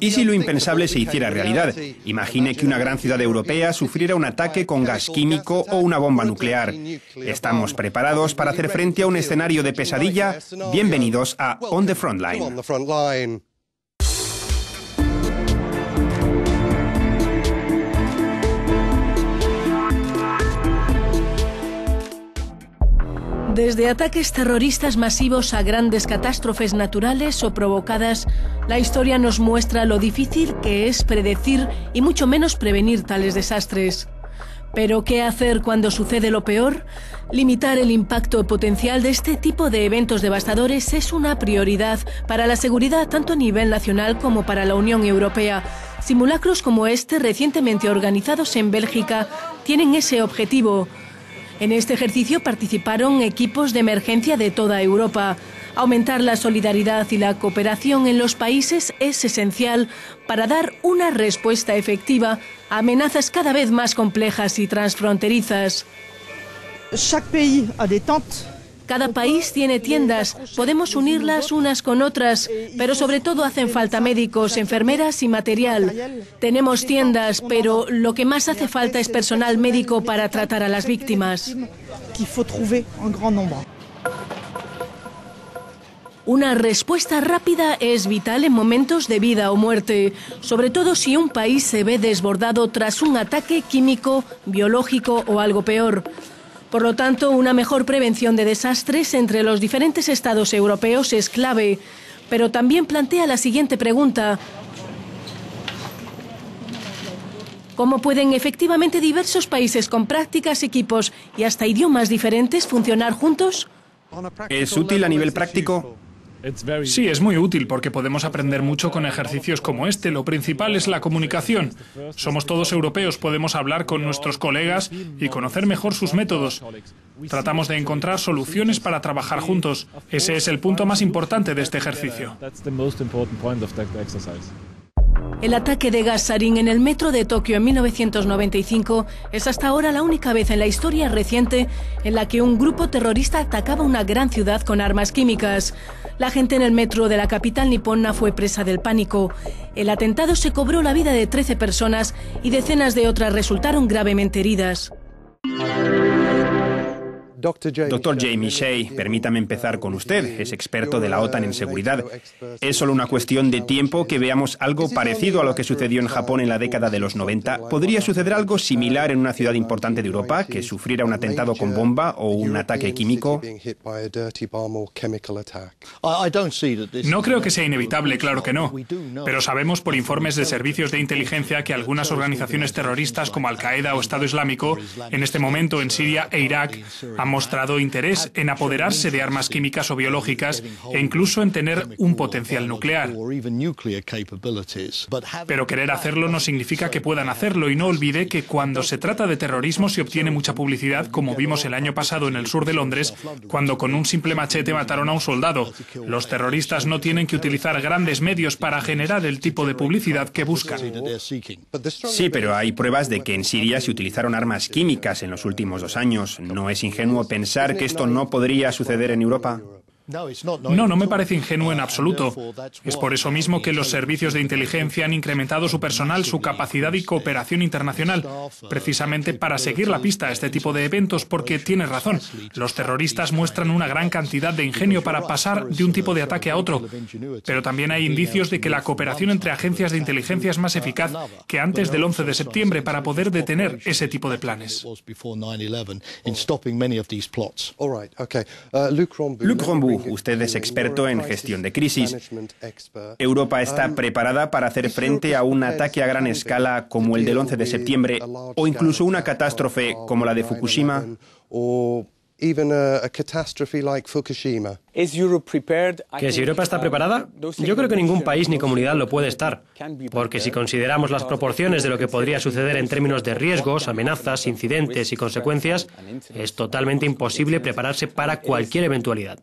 ¿Y si lo impensable se hiciera realidad? Imagine que una gran ciudad europea sufriera un ataque con gas químico o una bomba nuclear. ¿Estamos preparados para hacer frente a un escenario de pesadilla? Bienvenidos a On the Frontline. Desde ataques terroristas masivos a grandes catástrofes naturales o provocadas, la historia nos muestra lo difícil que es predecir y mucho menos prevenir tales desastres. ¿Pero qué hacer cuando sucede lo peor? Limitar el impacto potencial de este tipo de eventos devastadores es una prioridad para la seguridad tanto a nivel nacional como para la Unión Europea. Simulacros como este, recientemente organizados en Bélgica, tienen ese objetivo. En este ejercicio participaron equipos de emergencia de toda Europa. Aumentar la solidaridad y la cooperación en los países es esencial para dar una respuesta efectiva a amenazas cada vez más complejas y transfronterizas. Cada país tiene tiendas, podemos unirlas unas con otras, pero sobre todo hacen falta médicos, enfermeras y material. Tenemos tiendas, pero lo que más hace falta es personal médico para tratar a las víctimas. Una respuesta rápida es vital en momentos de vida o muerte, sobre todo si un país se ve desbordado tras un ataque químico, biológico o algo peor. Por lo tanto, una mejor prevención de desastres entre los diferentes estados europeos es clave, pero también plantea la siguiente pregunta: ¿cómo pueden efectivamente diversos países con prácticas, equipos y hasta idiomas diferentes funcionar juntos? ¿Es útil a nivel práctico? Sí, es muy útil porque podemos aprender mucho con ejercicios como este. Lo principal es la comunicación. Somos todos europeos, podemos hablar con nuestros colegas y conocer mejor sus métodos. Tratamos de encontrar soluciones para trabajar juntos. Ese es el punto más importante de este ejercicio. El ataque de gas sarín en el metro de Tokio en 1995 es hasta ahora la única vez en la historia reciente en la que un grupo terrorista atacaba una gran ciudad con armas químicas. La gente en el metro de la capital nipona fue presa del pánico. El atentado se cobró la vida de 13 personas y decenas de otras resultaron gravemente heridas. Dr. Jamie Shea, permítame empezar con usted. Es experto de la OTAN en seguridad. ¿Es solo una cuestión de tiempo que veamos algo parecido a lo que sucedió en Japón en la década de los 90? ¿Podría suceder algo similar en una ciudad importante de Europa, que sufriera un atentado con bomba o un ataque químico? No creo que sea inevitable, claro que no. Pero sabemos por informes de servicios de inteligencia que algunas organizaciones terroristas como Al-Qaeda o Estado Islámico, en este momento en Siria e Irak, han mostrado interés en apoderarse de armas químicas o biológicas e incluso en tener un potencial nuclear. Pero querer hacerlo no significa que puedan hacerlo, y no olvide que cuando se trata de terrorismo se obtiene mucha publicidad, como vimos el año pasado en el sur de Londres, cuando con un simple machete mataron a un soldado. Los terroristas no tienen que utilizar grandes medios para generar el tipo de publicidad que buscan. Sí, pero hay pruebas de que en Siria se utilizaron armas químicas en los últimos 2 años. ¿No es ingenuo pensar que esto no podría suceder en Europa? No me parece ingenuo en absoluto. Es por eso mismo que los servicios de inteligencia han incrementado su personal, su capacidad y cooperación internacional, precisamente para seguir la pista a este tipo de eventos, porque tienes razón, los terroristas muestran una gran cantidad de ingenio para pasar de un tipo de ataque a otro, pero también hay indicios de que la cooperación entre agencias de inteligencia es más eficaz que antes del 11 de septiembre para poder detener ese tipo de planes. Luc Rombaud, usted es experto en gestión de crisis. ¿Europa está preparada para hacer frente a un ataque a gran escala como el del 11 de septiembre o incluso una catástrofe como la de Fukushima? ¿Que si Europa está preparada? Yo creo que ningún país ni comunidad lo puede estar, porque si consideramos las proporciones de lo que podría suceder en términos de riesgos, amenazas, incidentes y consecuencias, es totalmente imposible prepararse para cualquier eventualidad.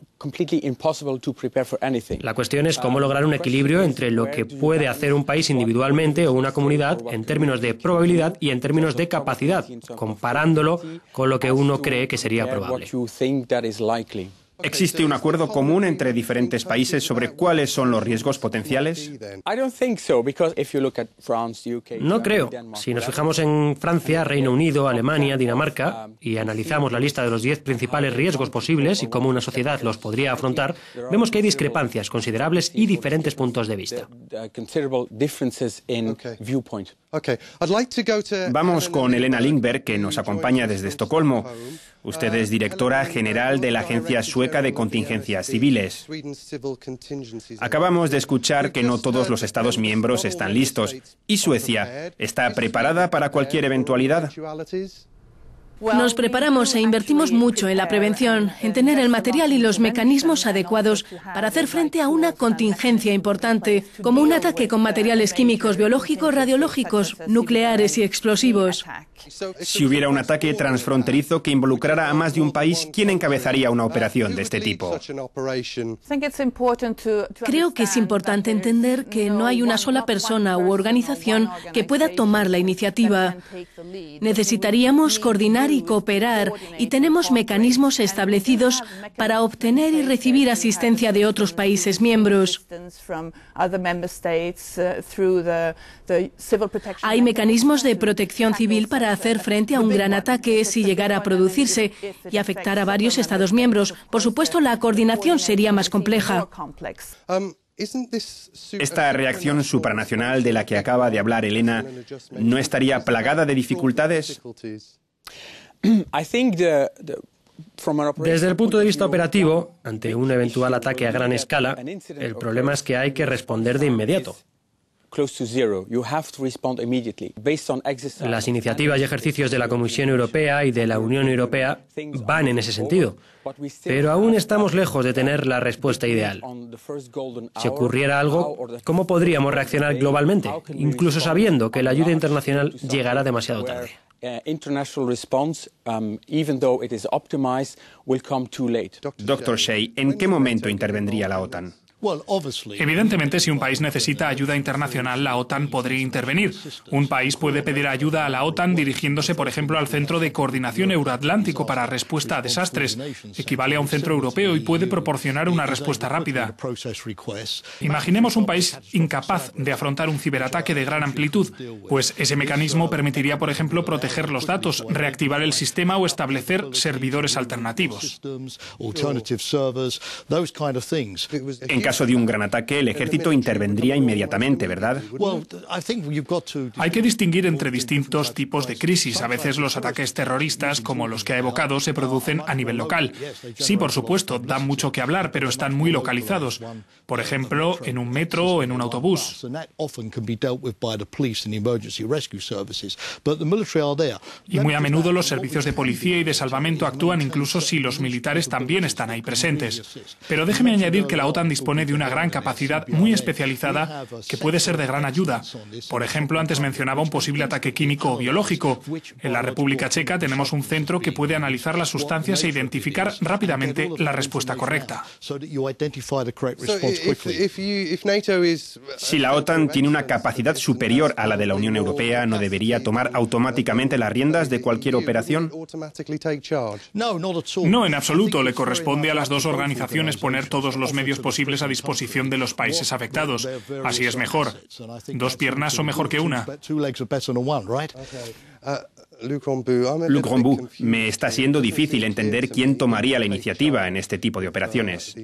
La cuestión es cómo lograr un equilibrio entre lo que puede hacer un país individualmente o una comunidad en términos de probabilidad y en términos de capacidad, comparándolo con lo que uno cree que sería probable. ¿Existe un acuerdo común entre diferentes países sobre cuáles son los riesgos potenciales? No creo. Si nos fijamos en Francia, Reino Unido, Alemania, Dinamarca y analizamos la lista de los 10 principales riesgos posibles y cómo una sociedad los podría afrontar, vemos que hay discrepancias considerables y diferentes puntos de vista. Vamos con Elena Lindberg, que nos acompaña desde Estocolmo. Usted es directora general de la Agencia Sueca de Contingencias Civiles. Acabamos de escuchar que no todos los Estados miembros están listos. ¿Y Suecia está preparada para cualquier eventualidad? Nos preparamos e invertimos mucho en la prevención, en tener el material y los mecanismos adecuados para hacer frente a una contingencia importante, como un ataque con materiales químicos, biológicos, radiológicos, nucleares y explosivos. Si hubiera un ataque transfronterizo que involucrara a más de un país, ¿quién encabezaría una operación de este tipo? Creo que es importante entender que no hay una sola persona u organización que pueda tomar la iniciativa. Necesitaríamos coordinar y cooperar, y tenemos mecanismos establecidos para obtener y recibir asistencia de otros países miembros. Hay mecanismos de protección civil para hacer frente a un gran ataque si llegara a producirse y afectar a varios Estados miembros. Por supuesto, la coordinación sería más compleja. ¿Esta reacción supranacional de la que acaba de hablar Elena no estaría plagada de dificultades? Desde el punto de vista operativo, ante un eventual ataque a gran escala, el problema es que hay que responder de inmediato. Las iniciativas y ejercicios de la Comisión Europea y de la Unión Europea van en ese sentido, pero aún estamos lejos de tener la respuesta ideal. Si ocurriera algo, ¿cómo podríamos reaccionar globalmente, incluso sabiendo que la ayuda internacional llegará demasiado tarde? Dr. Shea, ¿en qué momento intervendría la OTAN? Evidentemente, si un país necesita ayuda internacional, la OTAN podría intervenir. Un país puede pedir ayuda a la OTAN dirigiéndose, por ejemplo, al Centro de Coordinación Euroatlántico para Respuesta a Desastres. Equivale a un centro europeo y puede proporcionar una respuesta rápida. Imaginemos un país incapaz de afrontar un ciberataque de gran amplitud, pues ese mecanismo permitiría, por ejemplo, proteger los datos, reactivar el sistema o establecer servidores alternativos. En caso de un gran ataque, el ejército intervendría inmediatamente, ¿verdad? Hay que distinguir entre distintos tipos de crisis. A veces los ataques terroristas, como los que ha evocado, se producen a nivel local. Sí, por supuesto, dan mucho que hablar, pero están muy localizados. Por ejemplo, en un metro o en un autobús. Y muy a menudo los servicios de policía y de salvamento actúan incluso si los militares también están ahí presentes. Pero déjeme añadir que la OTAN dispone de una gran capacidad muy especializada que puede ser de gran ayuda. Por ejemplo, antes mencionaba un posible ataque químico o biológico. En la República Checa tenemos un centro que puede analizar las sustancias e identificar rápidamente la respuesta correcta. Si la OTAN tiene una capacidad superior a la de la Unión Europea, ¿no debería tomar automáticamente las riendas de cualquier operación? No, en absoluto. Le corresponde a las dos organizaciones poner todos los medios posibles a disposición de los países afectados. Así es mejor. Dos piernas son mejor que una. Luc Rombu, me está siendo difícil entender quién tomaría la iniciativa en este tipo de operaciones.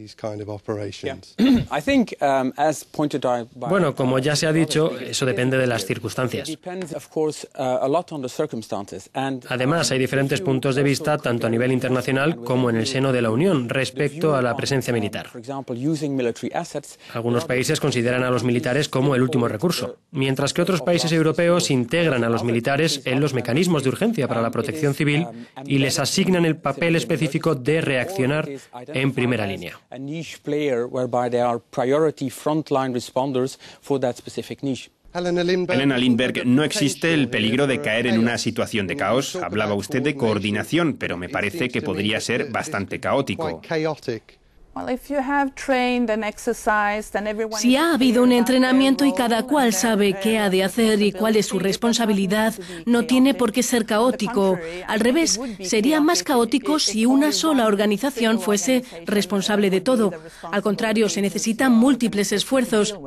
Bueno, como ya se ha dicho, eso depende de las circunstancias. Además, hay diferentes puntos de vista, tanto a nivel internacional como en el seno de la Unión, respecto a la presencia militar. Algunos países consideran a los militares como el último recurso, mientras que otros países europeos integran a los militares en los mecanismos de urgencia para la protección civil y les asignan el papel específico de reaccionar en primera línea. Elena Lindberg, ¿no existe el peligro de caer en una situación de caos? Hablaba usted de coordinación, pero me parece que podría ser bastante caótico. Si ha habido un entrenamiento y cada cual sabe qué ha de hacer y cuál es su responsabilidad, no tiene por qué ser caótico. Al revés, sería más caótico si una sola organización fuese responsable de todo. Al contrario, se necesitan múltiples esfuerzos.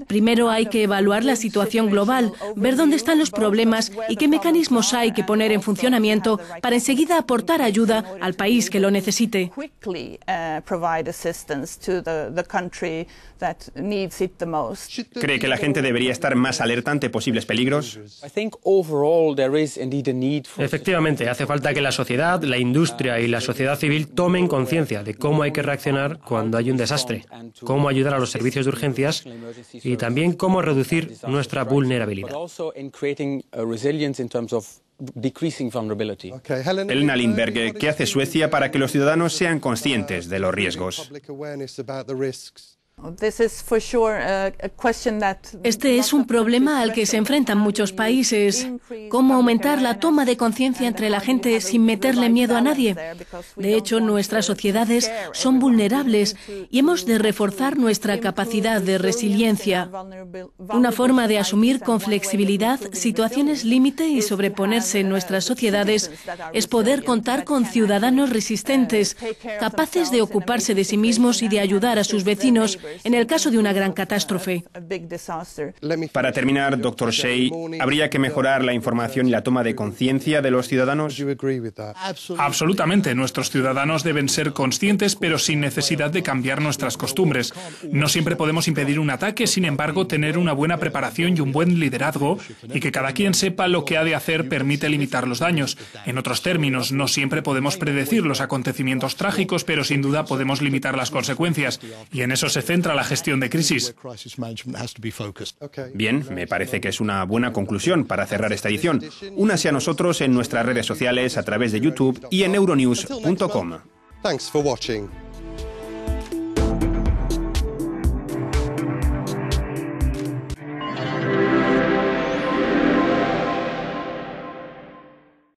Primero hay que evaluar la situación global, ver dónde están los problemas y qué mecanismos hay que poner en funcionamiento para enseguida aportar ayuda al país que lo necesite. ¿Cree que la gente debería estar más alerta ante posibles peligros? Efectivamente, hace falta que la sociedad, la industria y la sociedad civil tomen conciencia de cómo hay que reaccionar cuando hay un desastre, cómo ayudar a los servicios de urgencias y también cómo reducir nuestra vulnerabilidad. Helena Lindberg, ¿qué hace Suecia para que los ciudadanos sean conscientes de los riesgos? Este es un problema al que se enfrentan muchos países. ¿Cómo aumentar la toma de conciencia entre la gente sin meterle miedo a nadie? De hecho, nuestras sociedades son vulnerables y hemos de reforzar nuestra capacidad de resiliencia. Una forma de asumir con flexibilidad situaciones límite y sobreponerse en nuestras sociedades es poder contar con ciudadanos resistentes, capaces de ocuparse de sí mismos y de ayudar a sus vecinos en el caso de una gran catástrofe. Para terminar, Dr. Shea, ¿habría que mejorar la información y la toma de conciencia de los ciudadanos? Absolutamente. Nuestros ciudadanos deben ser conscientes, pero sin necesidad de cambiar nuestras costumbres. No siempre podemos impedir un ataque, sin embargo, tener una buena preparación y un buen liderazgo y que cada quien sepa lo que ha de hacer permite limitar los daños. En otros términos, no siempre podemos predecir los acontecimientos trágicos, pero sin duda podemos limitar las consecuencias. Y en eso se centra la gestión de crisis. Bien, me parece que es una buena conclusión para cerrar esta edición. Únase a nosotros en nuestras redes sociales a través de YouTube y en euronews.com. Thanks for watching.